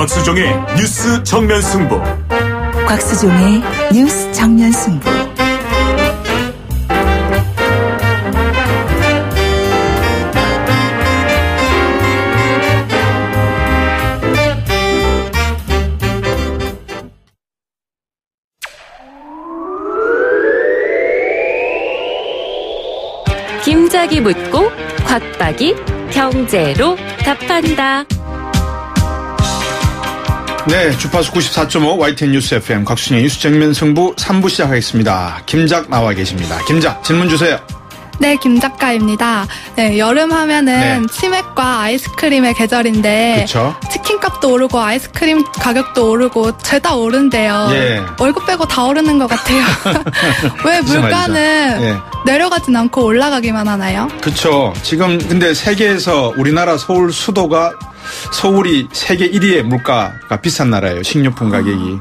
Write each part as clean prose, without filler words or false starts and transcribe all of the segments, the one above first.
곽수종의 뉴스 정면 승부. 곽수종의 뉴스 정면 승부. 김작이 묻고 곽박이 경제로 답한다. 네, 주파수 94.5 YTN 뉴스 FM 곽수종의 뉴스 정면 승부 3부 시작하겠습니다. 김작 나와 계십니다. 김작 질문 주세요. 네, 김 작가입니다. 네, 여름 하면은 치맥과 아이스크림의 계절인데 그쵸? 치킨값도 오르고 아이스크림 가격도 오르고 죄다 오른대요. 예. 월급 빼고 다 오르는 것 같아요. 왜 물가는 내려가진 않고 올라가기만 하나요? 그렇죠. 지금 근데 세계에서 우리나라 서울이 세계 1위의 물가가 비싼 나라예요. 식료품 가격이.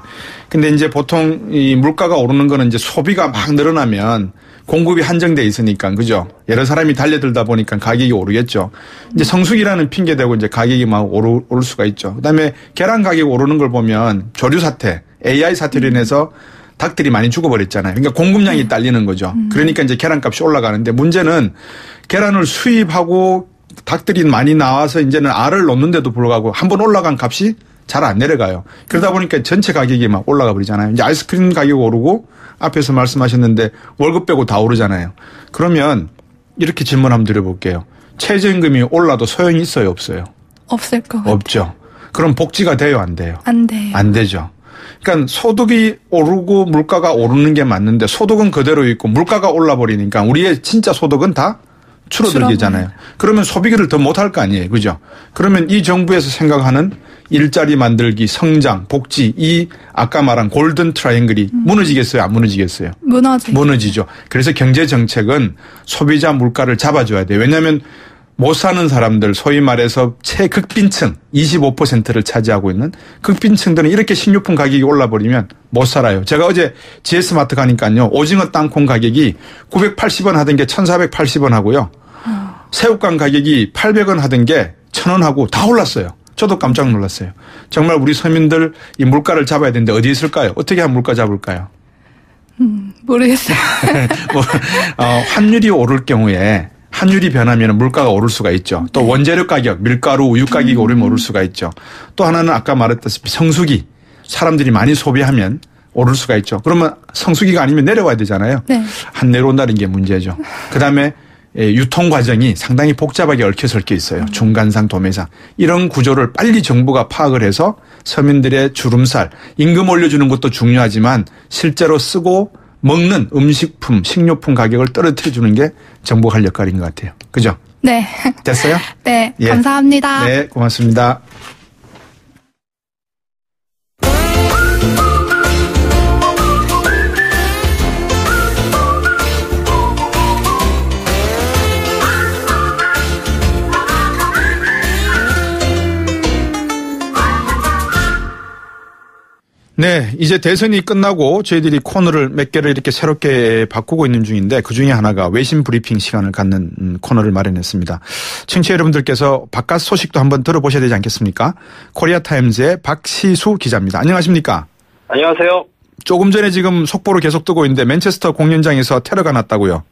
근데 이제 보통 이 물가가 오르는 거는 이제 소비가 막 늘어나면 공급이 한정돼 있으니까, 그죠? 여러 사람이 달려들다 보니까 가격이 오르겠죠. 이제 성수기라는 핑계 대고 이제 가격이 막 오를 수가 있죠. 그다음에 계란 가격 오르는 걸 보면 조류 사태, AI 사태로 인해서 닭들이 많이 죽어버렸잖아요. 그러니까 공급량이 딸리는 거죠. 그러니까 이제 계란값이 올라가는데 문제는 계란을 수입하고 닭들이 많이 나와서 이제는 알을 놓는데도 불구하고 한번 올라간 값이 잘 안 내려가요. 그러다 보니까 전체 가격이 막 올라가 버리잖아요. 이제 아이스크림 가격 오르고 앞에서 말씀하셨는데 월급 빼고 다 오르잖아요. 그러면 이렇게 질문 한번 드려볼게요. 최저임금이 올라도 소용이 있어요, 없어요? 없을 것 같아요. 없죠. 그럼 복지가 돼요, 안 돼요? 안 돼요. 안 되죠. 그러니까 소득이 오르고 물가가 오르는 게 맞는데 소득은 그대로 있고 물가가 올라 버리니까 우리의 진짜 소득은 다 줄어들기잖아요. 그러면 소비를 더 못할 거 아니에요. 그죠? 그러면 이 정부에서 생각하는 일자리 만들기, 성장, 복지, 이 아까 말한 골든 트라이앵글이 무너지겠어요? 안 무너지겠어요? 무너지죠. 그래서 경제 정책은 소비자 물가를 잡아줘야 돼요. 왜냐하면 못 사는 사람들, 소위 말해서 최극빈층 25%를 차지하고 있는 극빈층들은 이렇게 식료품 가격이 올라버리면 못 살아요. 제가 어제 GS마트 가니까요. 오징어 땅콩 가격이 980원 하던 게 1480원 하고요. 새우깡 가격이 800원 하던 게 1000원 하고 다 올랐어요. 저도 깜짝 놀랐어요. 정말 우리 서민들 이 물가를 잡아야 되는데 어디 있을까요? 어떻게 하면 물가 잡을까요? 모르겠어요. 환율이 오를 경우에 환율이 변하면 물가가 오를 수가 있죠. 또 원재료 가격, 밀가루, 우유 가격이 오르면 오를 수가 있죠. 또 하나는 아까 말했다시피 성수기. 사람들이 많이 소비하면 오를 수가 있죠. 그러면 성수기가 아니면 내려와야 되잖아요. 네. 안 내려온다는 게 문제죠. 그다음에 유통 과정이 상당히 복잡하게 얽혀 있어요. 중간상, 도매상. 이런 구조를 빨리 정부가 파악을 해서 서민들의 주름살, 임금 올려주는 것도 중요하지만 실제로 쓰고 먹는 음식품, 식료품 가격을 떨어뜨려 주는 게 정부가 할 역할인 것 같아요. 그죠? 네. 됐어요? 네. 예. 감사합니다. 네, 고맙습니다. 네, 이제 대선이 끝나고 저희들이 코너를 몇 개를 이렇게 새롭게 바꾸고 있는 중인데 그중에 하나가 외신 브리핑 시간을 갖는 코너를 마련했습니다. 청취자 여러분들께서 바깥 소식도 한번 들어보셔야 되지 않겠습니까? 코리아타임즈의 박시수 기자입니다. 안녕하십니까? 안녕하세요. 조금 전에 지금 속보로 계속 뜨고 있는데 맨체스터 공연장에서 테러가 났다고요?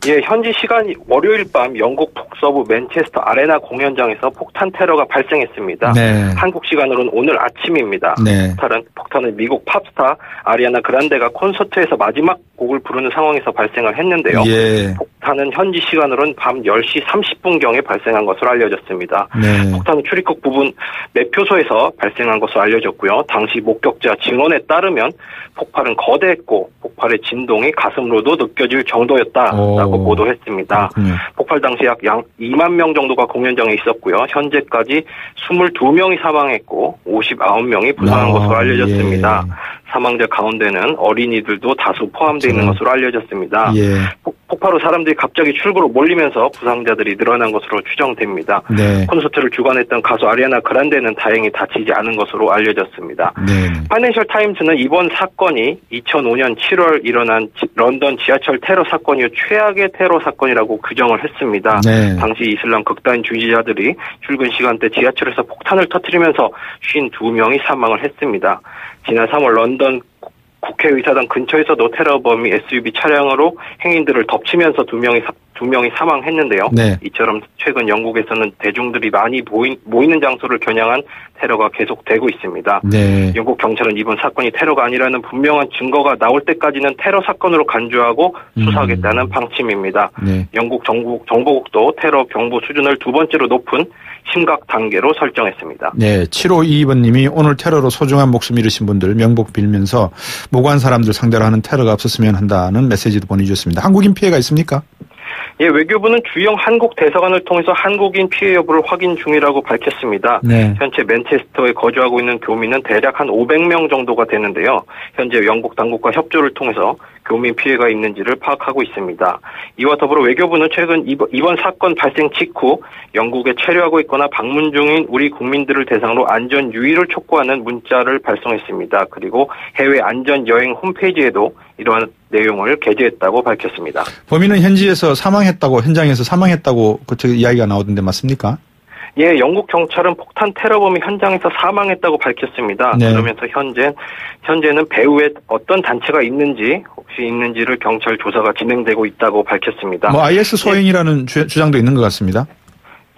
예, 현지 시간 월요일 밤 영국 북서부 맨체스터 아레나 공연장에서 폭탄 테러가 발생했습니다. 네. 한국 시간으로는 오늘 아침입니다. 네. 폭탄은 미국 팝스타 아리아나 그란데가 콘서트에서 마지막 곡을 부르는 상황에서 발생을 했는데요. 예. 폭탄은 현지 시간으로는 밤 10시 30분경에 발생한 것으로 알려졌습니다. 네. 폭탄은 출입국 부분 매표소에서 발생한 것으로 알려졌고요. 당시 목격자 증언에 따르면 폭발은 거대했고 폭발의 진동이 가슴으로도 느껴질 정도였다라고 보도했습니다. 그렇군요. 폭발 당시 약 2만 명 정도가 공연장에 있었고요. 현재까지 22명이 사망했고 59명이 부상한 것으로 알려졌습니다. 예. 사망자 가운데는 어린이들도 다수 포함되어 있는 것으로 알려졌습니다. 예. 폭발 후 사람들이 갑자기 출구로 몰리면서 부상자들이 늘어난 것으로 추정됩니다. 네. 콘서트를 주관했던 가수 아리아나 그란데는 다행히 다치지 않은 것으로 알려졌습니다. 네. 파이낸셜 타임스는 이번 사건이 2005년 7월 일어난 런던 지하철 테러 사건 이후 최악의 테러 사건이라고 규정을 했습니다. 네. 당시 이슬람 극단주의자들이 출근 시간대 지하철에서 폭탄을 터뜨리면서 52명이 사망을 했습니다. 지난 3월 런던 국회의사당 근처에서도 테러범이 SUV 차량으로 행인들을 덮치면서 두 명이 사망했는데요. 네. 이처럼 최근 영국에서는 대중들이 많이 모이는 장소를 겨냥한 테러가 계속되고 있습니다. 네. 영국 경찰은 이번 사건이 테러가 아니라는 분명한 증거가 나올 때까지는 테러 사건으로 간주하고 수사하겠다는 방침입니다. 네. 영국 정보국도 테러 경보 수준을 두 번째로 높은 심각 단계로 설정했습니다. 네, 7522번님이 오늘 테러로 소중한 목숨 잃으신 분들 명복 빌면서 무고한 사람들 상대로 하는 테러가 없었으면 한다는 메시지도 보내주셨습니다. 한국인 피해가 있습니까? 예, 외교부는 주영 한국 대사관을 통해서 한국인 피해 여부를 확인 중이라고 밝혔습니다. 네. 현재 맨체스터에 거주하고 있는 교민은 대략 한 500명 정도가 되는데요. 현재 영국 당국과 협조를 통해서 교민 피해가 있는지를 파악하고 있습니다. 이와 더불어 외교부는 최근 이번 사건 발생 직후 영국에 체류하고 있거나 방문 중인 우리 국민들을 대상으로 안전 유의를 촉구하는 문자를 발송했습니다. 그리고 해외 안전 여행 홈페이지에도 이러한 내용을 게재했다고 밝혔습니다. 범인은 현장에서 사망했다고 그 이야기가 나오던데 맞습니까? 예, 영국 경찰은 폭탄 테러범이 현장에서 사망했다고 밝혔습니다. 네. 그러면서 현재는 배후에 어떤 단체가 있는지를 경찰 조사가 진행되고 있다고 밝혔습니다. IS 소행이라는 주장도 있는 것 같습니다.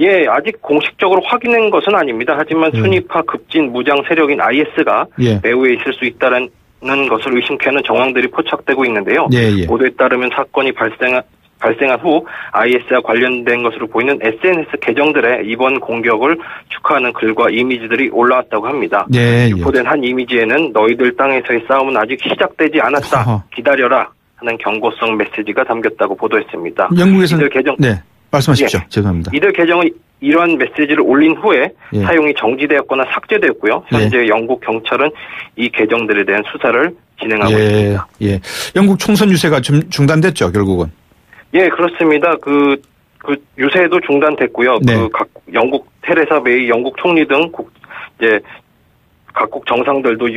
예, 아직 공식적으로 확인한 것은 아닙니다. 하지만 순위파 급진 무장 세력인 IS가 배후에 있을 수 있다는 것을 의심케 하는 정황들이 포착되고 있는데요. 보도에 따르면 사건이 발생한 후 IS와 관련된 것으로 보이는 SNS 계정들의 이번 공격을 축하하는 글과 이미지들이 올라왔다고 합니다. 유포된 한 이미지에는 너희들 땅에서의 싸움은 아직 시작되지 않았다. 기다려라 하는 경고성 메시지가 담겼다고 보도했습니다. 영국에서는 말씀하십시오. 죄송합니다. 이들 계정은 이러한 메시지를 올린 후에 사용이 정지되었거나 삭제되었고요. 현재 영국 경찰은 이 계정들에 대한 수사를 진행하고 있습니다. 영국 총선 유세가 중단됐죠, 결국은. 예, 그렇습니다. 그 유세도 중단됐고요. 영국 테레사 메이 영국 총리 등 각국 정상들도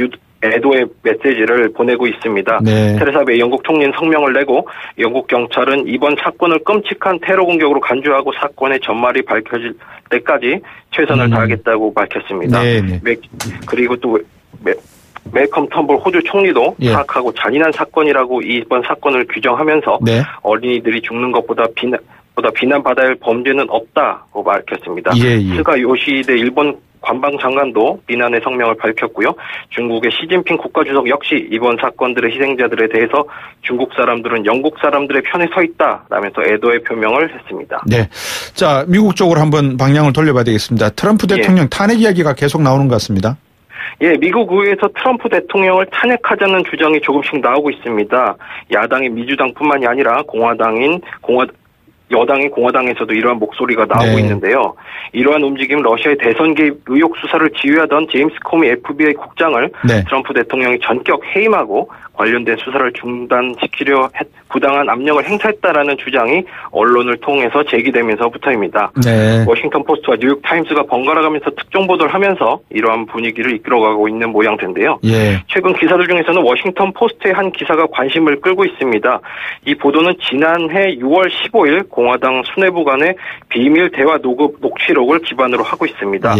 애도의 메시지를 보내고 있습니다. 테레사 메이 영국 총리는 성명을 내고 영국 경찰은 이번 사건을 끔찍한 테러 공격으로 간주하고 사건의 전말이 밝혀질 때까지 최선을 다하겠다고 밝혔습니다. 그리고 또 멜컴 텀블 호주 총리도 사악하고 잔인한 사건이라고 이번 사건을 규정하면서 어린이들이 죽는 것보다 비난받아야 할 범죄는 없다고 밝혔습니다. 스가 요시히데 일본 관방장관도 비난의 성명을 밝혔고요. 중국의 시진핑 국가주석 역시 이번 사건들의 희생자들에 대해서 중국 사람들은 영국 사람들의 편에 서 있다라면서 애도의 표명을 했습니다. 자, 미국 쪽으로 한번 방향을 돌려봐야 되겠습니다. 트럼프 대통령 탄핵 이야기가 계속 나오는 것 같습니다. 예, 미국 의회에서 트럼프 대통령을 탄핵하자는 주장이 조금씩 나오고 있습니다. 야당인 민주당뿐만이 아니라 여당인 공화당에서도 이러한 목소리가 나오고 있는데요. 이러한 움직임은 러시아의 대선 개입 의혹 수사를 지휘하던 제임스 코미 FBI 국장을 트럼프 대통령이 전격 해임하고 관련된 수사를 중단시키려 부당한 압력을 행사했다라는 주장이 언론을 통해서 제기되면서부터입니다. 워싱턴 포스트와 뉴욕 타임스가 번갈아가면서 특종 보도를 하면서 이러한 분위기를 이끌어가고 있는 모양새인데요. 최근 기사들 중에서는 워싱턴 포스트의 한 기사가 관심을 끌고 있습니다. 이 보도는 지난해 6월 15일 공화당 수뇌부 간의 비밀 대화 녹취록을 기반으로 하고 있습니다.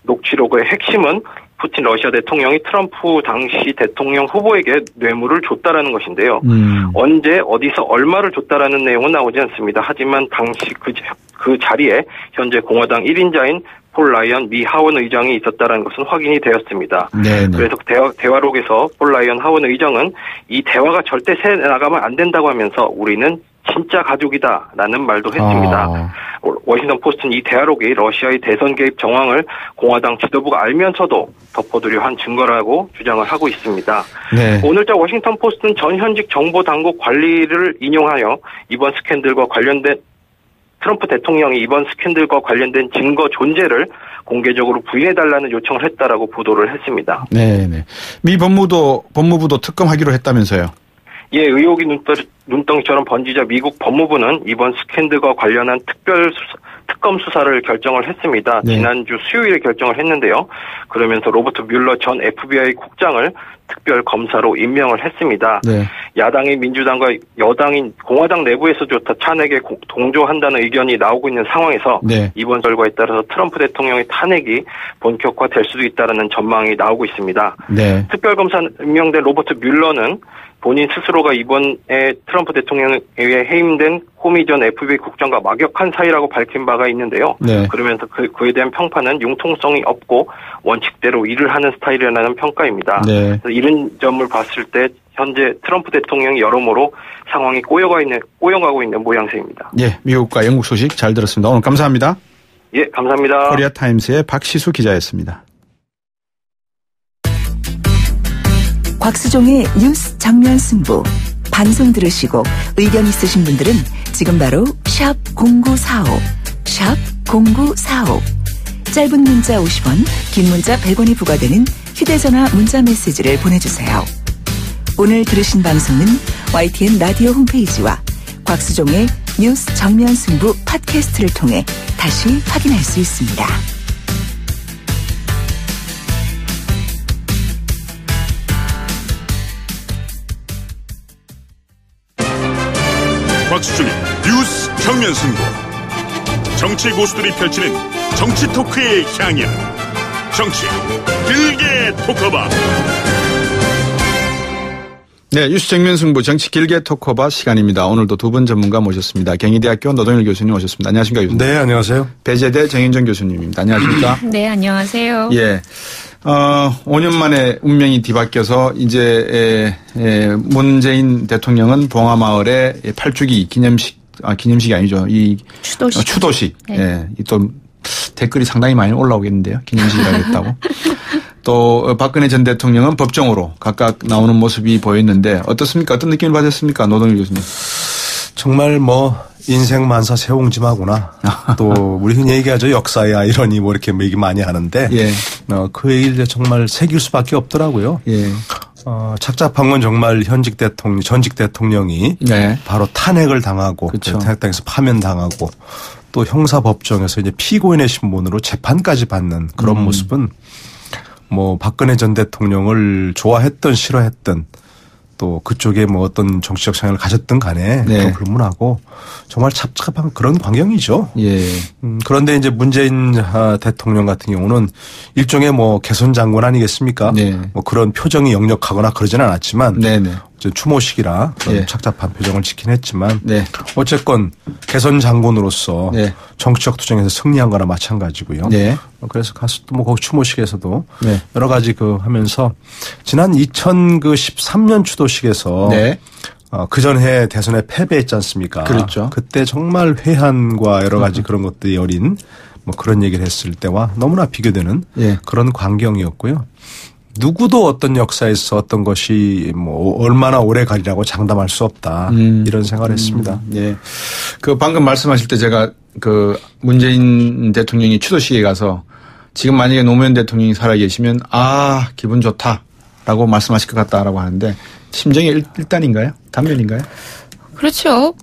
녹취록의 핵심은 푸틴 러시아 대통령이 트럼프 당시 대통령 후보에게 뇌물을 줬다라는 것인데요. 언제 어디서 얼마를 줬다라는 내용은 나오지 않습니다. 하지만 당시 그 자리에 현재 공화당 1인자인 폴 라이언 미 하원 의장이 있었다는 것은 확인이 되었습니다. 그래서 대화록에서 폴 라이언 하원 의장은 이 대화가 절대 새 나가면 안 된다고 하면서 우리는 진짜 가족이다라는 말도 했습니다. 워싱턴 포스트는 이 대화록이 러시아의 대선 개입 정황을 공화당 지도부가 알면서도 덮어두려 한 증거라고 주장을 하고 있습니다. 오늘자 워싱턴 포스트는 전 현직 정보 당국 관리를 인용하여 이번 스캔들과 관련된 트럼프 대통령이 이번 스캔들과 관련된 증거 존재를 공개적으로 부인해달라는 요청을 했다라고 보도를 했습니다. 네. 미 법무부도 특검하기로 했다면서요? 예, 의혹이 눈덩이처럼 번지자 미국 법무부는 이번 스캔들과 관련한 특검 수사를 결정을 했습니다. 네. 지난주 수요일에 결정을 했는데요. 그러면서 로버트 뮬러 전 FBI 국장을 특별 검사로 임명을 했습니다. 네. 야당인 민주당과 여당인 공화당 내부에서조차 탄핵에 동조한다는 의견이 나오고 있는 상황에서 네. 이번 결과에 따라서 트럼프 대통령의 탄핵이 본격화될 수도 있다는 전망이 나오고 있습니다. 네. 특별검사 임명된 로버트 뮬러는 본인 스스로가 이번에 트럼프 대통령에 의해 해임된 코미 전 FBI 국장과 막역한 사이라고 밝힌 바가 있는데요. 네. 그러면서 그에 대한 평판은 융통성이 없고 원칙대로 일을 하는 스타일이라는 평가입니다. 네. 이런 점을 봤을 때 현재 트럼프 대통령이 여러모로 상황이 꼬여가고 있는 모양새입니다. 예, 미국과 영국 소식 잘 들었습니다. 오늘 감사합니다. 예, 감사합니다. 코리아타임스의 박시수 기자였습니다. 곽수종의 뉴스 정면 승부. 방송 들으시고 의견 있으신 분들은 지금 바로 샵 0945, 샵 0945. 짧은 문자 50원, 긴 문자 100원이 부과되는 휴대전화 문자 메시지를 보내주세요. 오늘 들으신 방송은 YTN 라디오 홈페이지와 곽수종의 뉴스 정면 승부 팟캐스트를 통해 다시 확인할 수 있습니다. 곽수종의 뉴스 정면 승부. 정치 고수들이 펼치는 정치 토크의 향연. 정치 길게 토크바. 네, 뉴스 정면 승부 정치 길게 토크바 시간입니다. 오늘도 두 분 전문가 모셨습니다. 경희대학교 노동일 교수님 오셨습니다. 안녕하십니까, 교수님? 네, 안녕하세요. 배재대 정인정 교수님입니다. 안녕하십니까? 네, 안녕하세요. 예. 5년 만에 운명이 뒤바뀌어서 이제 문재인 대통령은 봉하마을에 8주기 기념식이 아니죠. 추도식. 네. 예. 또 댓글이 상당히 많이 올라오겠는데요. 기념식이라고 했다고. 또 박근혜 전 대통령은 법정으로 각각 나오는 모습이 보였는데 어떻습니까? 어떤 느낌을 받았습니까? 노동일 교수님. 정말 인생 만사 세옹지마구나. 또 우리 흔히 얘기하죠. 역사의 아이러니 이렇게 얘기 많이 하는데 예. 그 얘기를 정말 새길 수밖에 없더라고요. 예. 착잡한 건 정말 전직 대통령이 네. 바로 탄핵을 당하고 탄핵당해서 파면당하고 또 형사법정에서 이제 피고인의 신분으로 재판까지 받는 그런 모습은 박근혜 전 대통령을 좋아했던 싫어했던 또 그쪽에 어떤 정치적 성향을 가졌든 간에 네. 불문하고 정말 착잡한 그런 광경이죠. 예. 그런데 이제 문재인 대통령 같은 경우는 일종의 개선 장군 아니겠습니까? 네. 그런 표정이 역력하거나 그러진 않았지만 네네. 추모식이라 그런 예. 착잡한 표정을 지키긴 했지만 네. 어쨌건 개선 장군으로서 네. 정치적 투쟁에서 승리한 거나 마찬가지고요. 네. 그래서 가서 또 거기 추모식에서도 네. 여러 가지 하면서 지난 2013년 추도식에서 네. 그 전해 대선에 패배했지 않습니까? 그렇죠. 그때 정말 회한과 여러 가지 그런 것들이 어린 그런 얘기를 했을 때와 너무나 비교되는 예. 그런 광경이었고요. 누구도 어떤 역사에서 어떤 것이 얼마나 오래 가리라고 장담할 수 없다. 이런 생각을 했습니다. 예. 방금 말씀하실 때 제가 문재인 대통령이 추도식에 가서 지금 만약에 노무현 대통령이 살아계시면 기분 좋다라고 말씀하실 것 같다라고 하는데 심정이 일단인가요? 단면인가요? 그렇죠.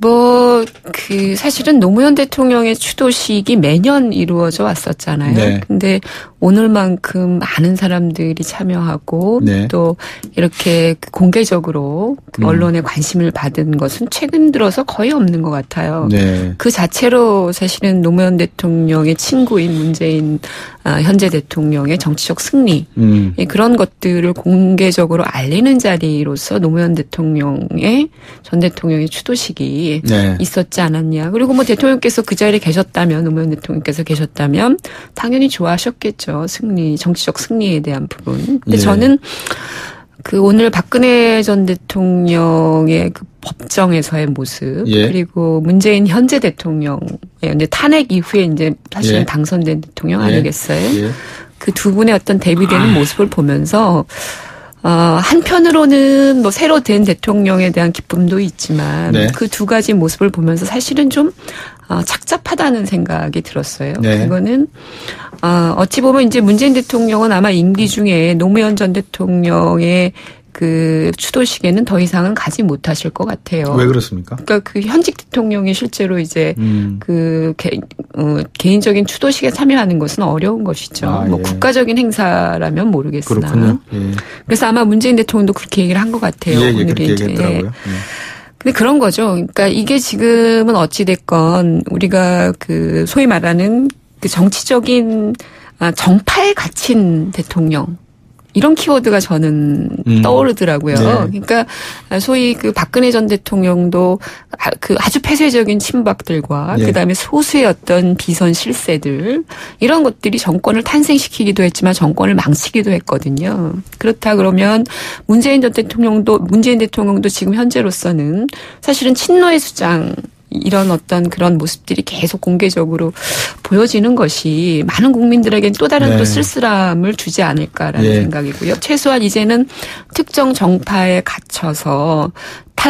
사실은 노무현 대통령의 추도식이 매년 이루어져 왔었잖아요. 네. 근데 오늘만큼 많은 사람들이 참여하고 네. 또 이렇게 공개적으로 언론의 관심을 받은 것은 최근 들어서 거의 없는 것 같아요. 네. 그 자체로 사실은 노무현 대통령의 친구인 문재인 현재 대통령의 정치적 승리 그런 것들을 공개적으로 알리는 자리로서 노무현 전 대통령의 추도식이 네. 있었지 않았냐. 그리고 대통령께서 그 자리에 계셨다면 노무현 대통령께서 계셨다면 당연히 좋아하셨겠죠. 정치적 승리에 대한 부분. 근데 네. 저는 오늘 박근혜 전 대통령의 법정에서의 모습 예. 그리고 문재인 현재 대통령의 이제 탄핵 이후에 이제 사실은 예. 당선된 대통령 아니겠어요? 예. 그 두 분의 어떤 대비되는 모습을 보면서 한편으로는 뭐 새로 된 대통령에 대한 기쁨도 있지만 네. 그 두 가지 모습을 보면서 사실은 좀 착잡하다는 생각이 들었어요. 네. 그거는 어찌 보면 이제 문재인 대통령은 아마 임기 중에 노무현 전 대통령의 그 추도식에는 더 이상은 가지 못하실 것 같아요. 왜 그렇습니까? 그러니까 그 현직 대통령이 실제로 이제 그 개인적인 추도식에 참여하는 것은 어려운 것이죠. 뭐 예. 국가적인 행사라면 모르겠으나. 그렇군요. 예. 그래서 아마 문재인 대통령도 그렇게 얘기를 한 것 같아요. 예, 그렇게 얘기했더라고요. 예. 근데 그런 거죠. 그러니까 이게 지금은 어찌 됐건 우리가 그 소위 말하는 그 정치적인 정파에 갇힌 대통령. 이런 키워드가 저는 떠오르더라고요. 네. 그러니까 소위 그 박근혜 전 대통령도 그 아주 폐쇄적인 친박들과 네. 그다음에 소수의 어떤 비선 실세들 이런 것들이 정권을 탄생시키기도 했지만 정권을 망치기도 했거든요. 그렇다 그러면 문재인 대통령도 지금 현재로서는 사실은 친노의 수장 이런 어떤 그런 모습들이 계속 공개적으로 보여지는 것이 많은 국민들에겐 또 다른 네. 또 쓸쓸함을 주지 않을까라는 네. 생각이고요. 최소한 이제는 특정 정파에 갇혀서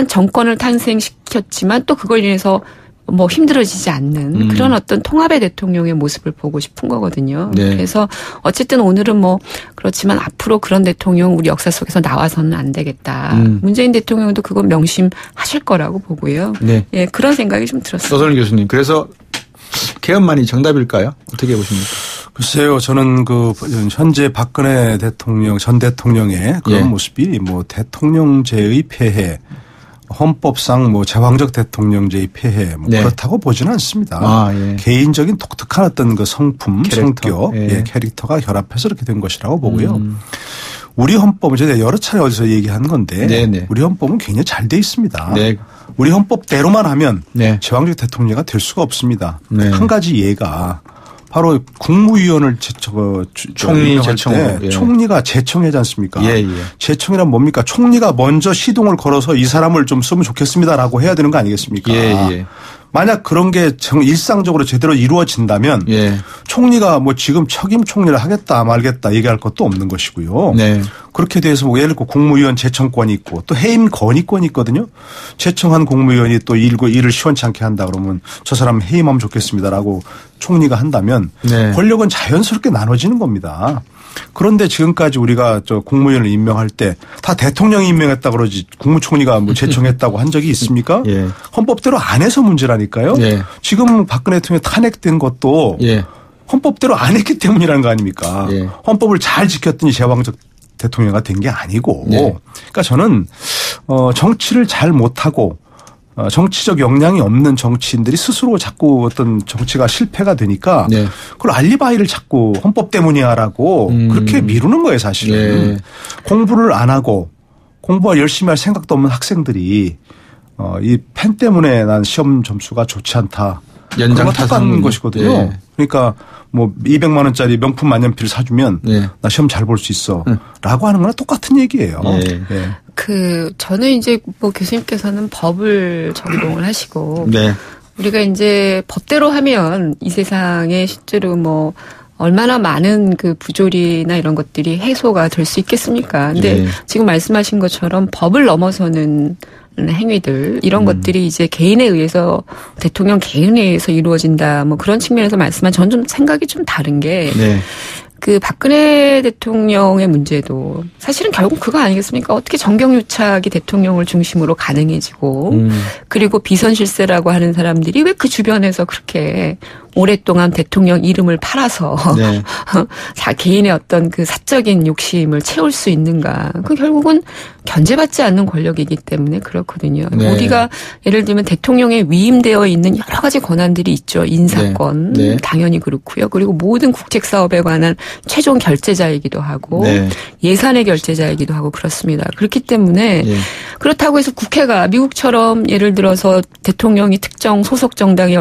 정권을 탄생시켰지만 또 그걸 인해서 뭐 힘들어지지 않는 그런 어떤 통합의 대통령의 모습을 보고 싶은 거거든요. 네. 그래서 어쨌든 오늘은 뭐 그렇지만 앞으로 그런 대통령 우리 역사 속에서 나와서는 안 되겠다. 문재인 대통령도 그건 명심하실 거라고 보고요. 네. 예, 그런 생각이 좀 들었어요. 노선일 교수님. 그래서 개헌만이 정답일까요? 어떻게 보십니까? 글쎄요, 저는 그 현재 박근혜 대통령 전 대통령의 그런 예. 모습이 뭐 대통령제의 폐해. 헌법상 뭐 제왕적 대통령제의 폐해 뭐 네. 그렇다고 보지는 않습니다. 예. 개인적인 독특한 어떤 그 성품, 캐릭터. 성격, 예. 캐릭터가 결합해서 이렇게 된 것이라고 보고요. 우리 헌법은 제가 여러 차례 어디서 얘기한 건데 네네. 우리 헌법은 굉장히 잘 돼 있습니다. 네. 우리 헌법대로만 하면 네. 제왕적 대통령이 될 수가 없습니다. 네. 한 가지 예가 바로 국무위원을 총리 제청으로. 때 총리가 제청하지 않습니까? 예, 예. 제청이란 뭡니까? 총리가 먼저 시동을 걸어서 이 사람을 좀 쓰면 좋겠습니다라고 해야 되는 거 아니겠습니까? 예, 예. 만약 그런 게 일상적으로 제대로 이루어진다면 예. 총리가 뭐 지금 책임 총리를 하겠다 말겠다 얘기할 것도 없는 것이고요. 네. 그렇게 돼서 뭐 예를 들고 국무위원 제청권이 있고 또 해임 건의권이 있거든요. 제청한 국무위원이 또 일을 시원찮게 한다 그러면 저 사람 해임하면 좋겠습니다라고 총리가 한다면 네. 권력은 자연스럽게 나눠지는 겁니다. 그런데 지금까지 우리가 저 국무위원을 임명할 때 다 대통령이 임명했다 그러지 국무총리가 뭐 제청했다고 한 적이 있습니까? 예. 헌법대로 안 해서 문제라니까요. 예. 지금 박근혜 대통령이 탄핵된 것도 예. 헌법대로 안 했기 때문이라는 거 아닙니까? 예. 헌법을 잘 지켰더니 제왕적 대통령이 된 게 아니고 네. 그러니까 저는 정치를 잘 못하고 정치적 역량이 없는 정치인들이 스스로 자꾸 어떤 정치가 실패가 되니까 네. 그걸 알리바이를 자꾸 헌법 때문이야라고 그렇게 미루는 거예요 사실은. 네. 공부를 안 하고 공부가 열심히 할 생각도 없는 학생들이 이 펜 때문에 난 시험 점수가 좋지 않다. 연장 타산 것이거든요. 네. 그러니까 뭐 200만 원짜리 명품 만년필 사주면 네. 나 시험 잘 볼 수 있어. 라고 하는 거랑 똑같은 얘기예요. 네. 네. 저는 이제 뭐 교수님께서는 법을 전공을 하시고. 네. 우리가 이제 법대로 하면 이 세상에 실제로 뭐 얼마나 많은 그 부조리나 이런 것들이 해소가 될 수 있겠습니까? 근데 지금 말씀하신 것처럼 법을 넘어서는 행위들 이런 것들이 이제 개인에 의해서 대통령 개인에 의해서 이루어진다 뭐 그런 측면에서 말씀한 전 좀 생각이 좀 다른 게 그 박근혜 대통령의 문제도 사실은 결국 그거 아니겠습니까? 어떻게 정경유착이 대통령을 중심으로 가능해지고 그리고 비선실세라고 하는 사람들이 왜 그 주변에서 그렇게 오랫동안 대통령 이름을 팔아서 네. 개인의 어떤 그 사적인 욕심을 채울 수 있는가? 그 결국은 견제받지 않는 권력이기 때문에 그렇거든요. 네. 우리가 예를 들면 대통령에 위임되어 있는 여러 가지 권한들이 있죠. 인사권 네. 네. 당연히 그렇고요. 그리고 모든 국책 사업에 관한 최종 결재자이기도 하고 네. 예산의 결재자이기도 하고 그렇습니다. 그렇기 때문에 그렇다고 해서 국회가 미국처럼 예를 들어서 대통령이 특정 소속 정당에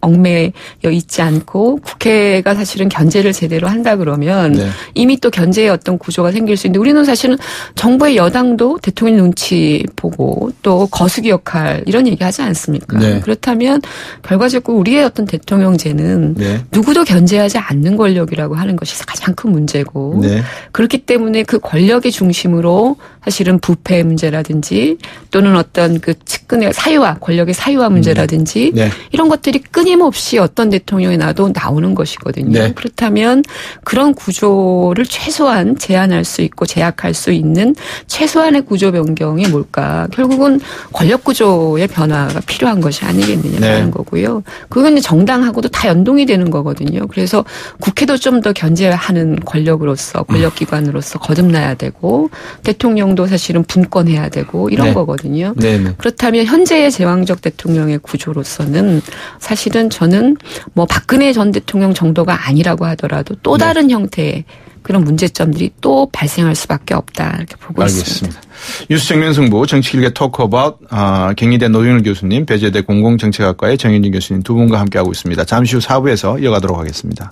얽매여 있지 않고 국회가 사실은 견제를 제대로 한다 그러면 이미 또 견제의 어떤 구조가 생길 수 있는데 우리는 사실은 정부의 여당도 대통령 눈치 보고 또 거수기 역할 이런 얘기 하지 않습니까? 그렇다면 결과적으로 우리의 어떤 대통령제는 누구도 견제하지 않는 권력이라고 하는 것이 가장 큰 문제고 네. 그렇기 때문에 그 권력의 중심으로 사실은 부패 문제라든지 또는 어떤 그 측근의 사유화, 권력의 사유화 문제라든지 네. 이런 것들이 끊임없이 어떤 대통령이 나도 나오는 것이거든요. 네. 그렇다면 그런 구조를 최소한 제한할 수 있고 제약할 수 있는 최소한의 구조 변경이 뭘까? 결국은 권력 구조의 변화가 필요한 것이 아니겠느냐는 네. 거고요. 그건 정당하고도 다 연동이 되는 거거든요. 그래서 국회도 좀 더 견제하는 권력으로서 권력기관으로서 거듭나야 되고 대통령도 사실은 분권해야 되고 이런 네. 거거든요. 네네. 그렇다면 현재의 제왕적 대통령의 구조로서는 사실은 저는 뭐 박근혜 전 대통령 정도가 아니라고 하더라도 또 다른 네. 형태의 그런 문제점들이 또 발생할 수밖에 없다 이렇게 보고 있습니다. 뉴스 정면 승부 정치 길게 토크 어바웃 경희대 노준일 교수님, 배재대 공공정책학과의 정현진 교수님 두 분과 함께하고 있습니다. 잠시 후 4부에서 이어가도록 하겠습니다.